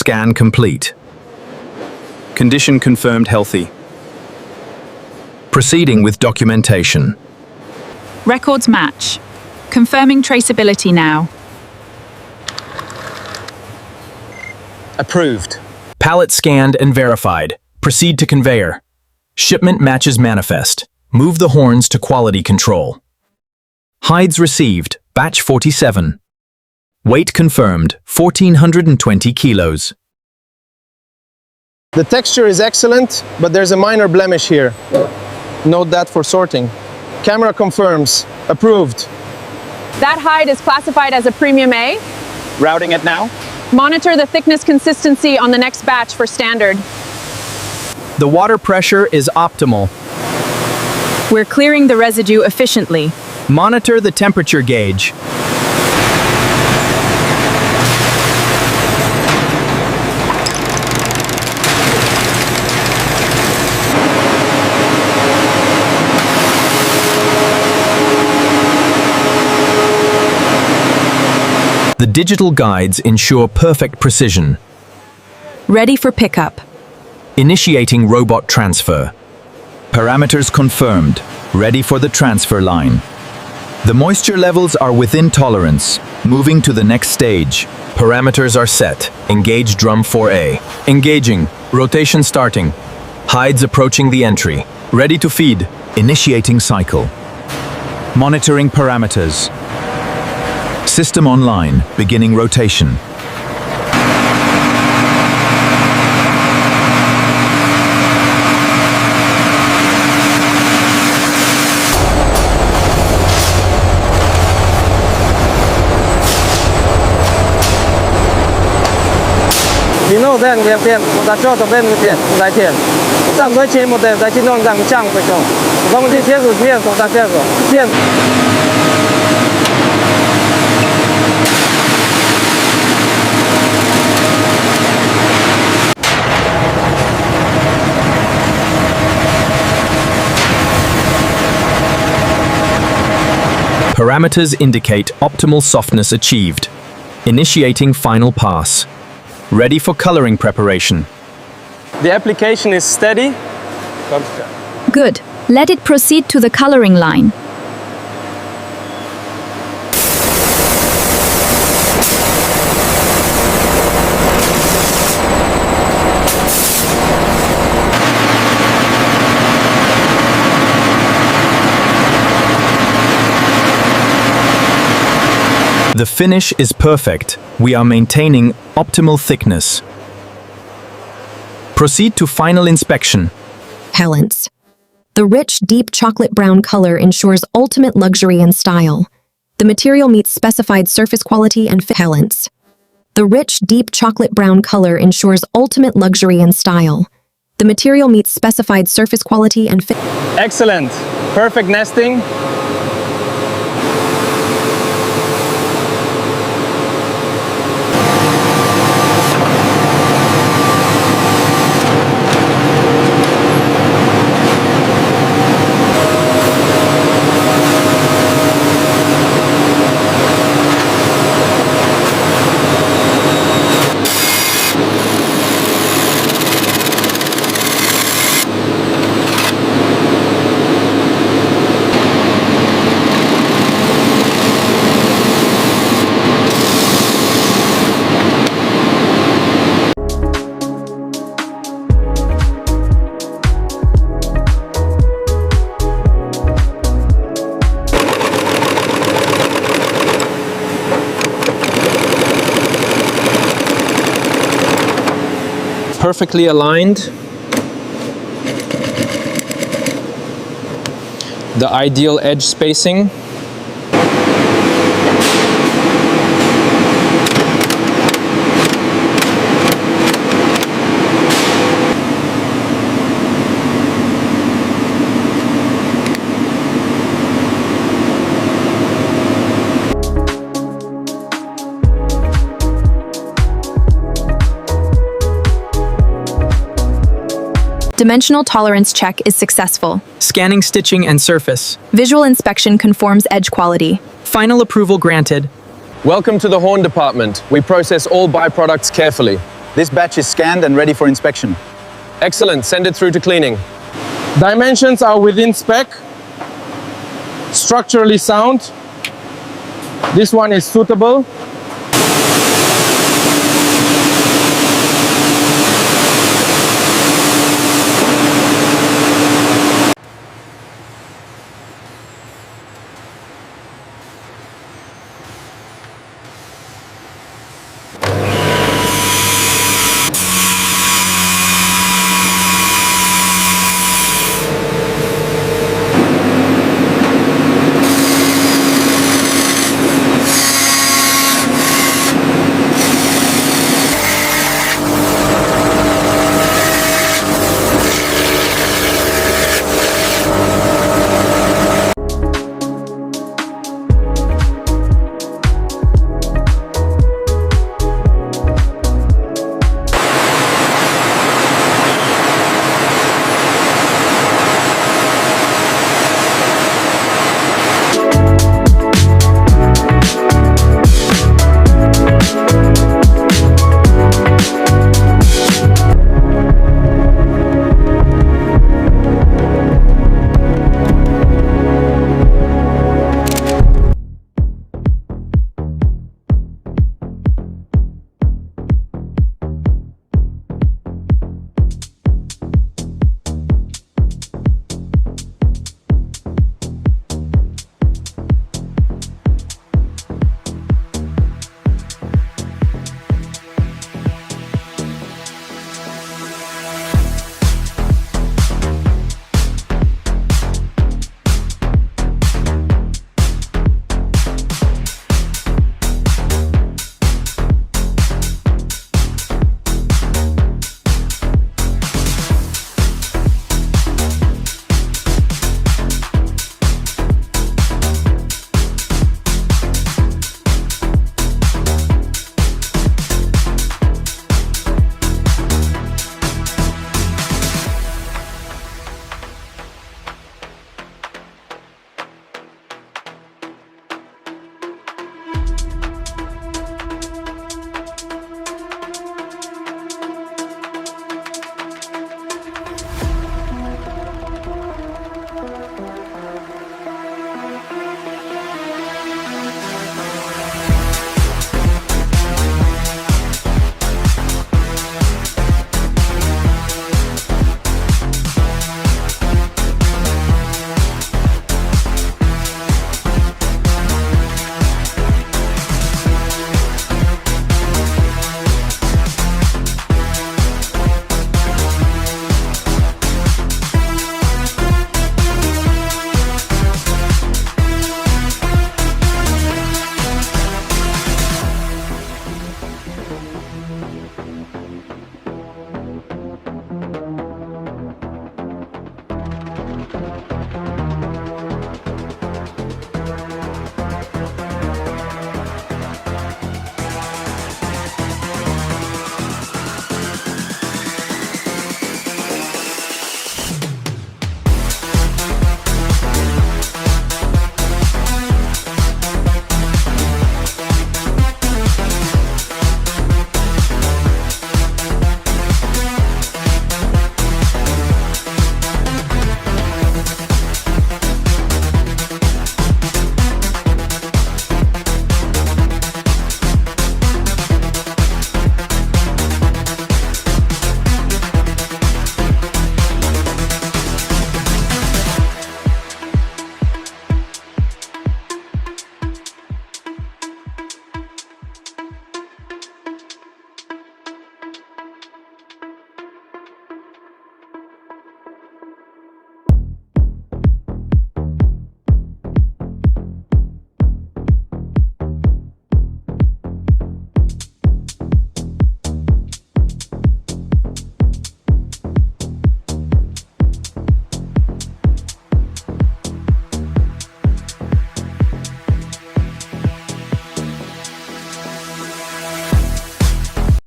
Scan complete. Condition confirmed healthy. Proceeding with documentation. Records match. Confirming traceability now. Approved. Pallet scanned and verified. Proceed to conveyor. Shipment matches manifest. Move the horns to quality control. Hides received, batch 47. Weight confirmed, 1,420 kilos. The texture is excellent, but there's a minor blemish here. Note that for sorting. Camera confirms. Approved. That hide is classified as a premium A. Routing it now. Monitor the thickness consistency on the next batch for standard. The water pressure is optimal. We're clearing the residue efficiently. Monitor the temperature gauge. The digital guides ensure perfect precision. Ready for pickup. Initiating robot transfer. Parameters confirmed. Ready for the transfer line. The moisture levels are within tolerance. Moving to the next stage. Parameters are set. Engage drum 4A. Engaging. Rotation starting. Hides approaching the entry. Ready to feed. Initiating cycle. Monitoring parameters. System online. Beginning rotation. You know then we have been đã cho tập bên tiền giải tiền tăng với chế một đề giải tiền non rằng trang phải cho không thì thiết rồi tiền không ta thiết rồi tiền. Parameters indicate optimal softness achieved. Initiating final pass. Ready for coloring preparation. The application is steady. Good. Let it proceed to the coloring line. The finish is perfect. We are maintaining optimal thickness. Proceed to final inspection. Pellets. The rich, deep chocolate brown color ensures ultimate luxury and style. The material meets specified surface quality and fit. Pellets. The rich, deep chocolate brown color ensures ultimate luxury and style. The material meets specified surface quality and fit. Excellent. Perfect nesting. Perfectly aligned. The ideal edge spacing. Dimensional tolerance check is successful. Scanning stitching and surface. Visual inspection confirms edge quality. Final approval granted. Welcome to the horn department. We process all byproducts carefully. This batch is scanned and ready for inspection. Excellent. Send it through to cleaning. Dimensions are within spec. Structurally sound. This one is suitable.